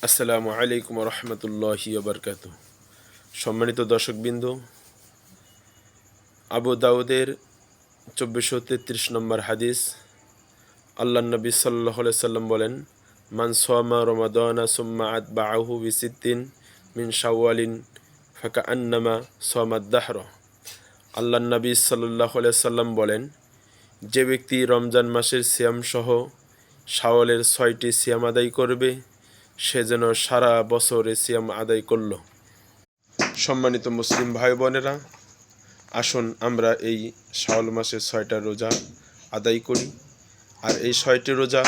আসসালামু আলাইকুম রহমতুল্লাহি বারকাতুহ। সম্মানিত দর্শকবৃন্দ, আবু দাউদের 2433 নম্বর হাদিস, আল্লাহ নবী সাল্লাল্লাহু আলাইহি সাল্লাম বলেন, মান সামা রমাদানা সুম্মা আতবাআহু বিসিত্তিন মিন শাওয়ালিন ফাকাআন্নামা সামাদ দাহর। আল্লাহ নবী সাল্লাল্লাহু আলাইহি সাল্লাম বলেন, যে ব্যক্তি রমজান মাসের সিয়াম সহ শাওয়ালের 6টি সিয়াম আদায় করবে, সে যেন সারা বছরে সিয়াম আদায় করল। সম্মানিত মুসলিম ভাই বোনেরা, আসুন আমরা এই শাওয়াল মাসের 6টা রোজা আদায় করি। আর এই 6টি রোজা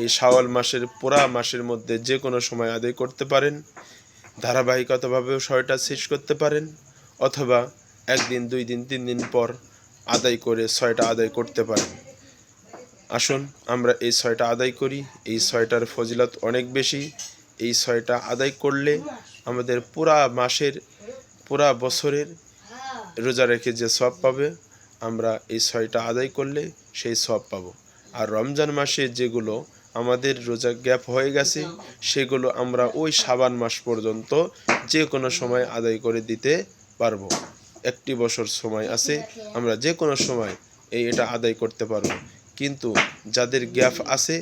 এই শাওয়াল মাসের পুরা মাসের মধ্যে যে কোনো সময় আদায় করতে পারেন, ধারাবাহিকতাভাবেও 6টা শেষ করতে পারেন, অথবা একদিন 2 দিন 3 দিন পর আদায় করে 6টা আদায় করতে পারেন। আসুন আমরা এই 6টা আদায় করি। এই 6টার ফজিলত অনেক বেশি। এই 6টা আদায় করলে আমাদের পুরা বছরের রোজা রেখে যে সওয়াব পাবে, আমরা এই 6টা আদায় করলে সেই সওয়াব পাবো। আর রমজান মাসে যেগুলো আমাদের রোজা গ্যাপ হয়ে গেছে, সেগুলো আমরা ওই শাবান মাস পর্যন্ত যে কোনো সময় আদায় করে দিতে পারবো। 1 বছর সময় আছে, আমরা যে কোনো সময় এটা আদায় করতে পারবো। কিন্তু যাদের গ্যাপ আছে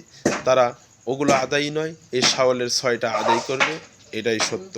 তারা ওগুলো আদায় নয়, এই শাওয়ালের 6টা আদায় করবে, এটাই সত্য।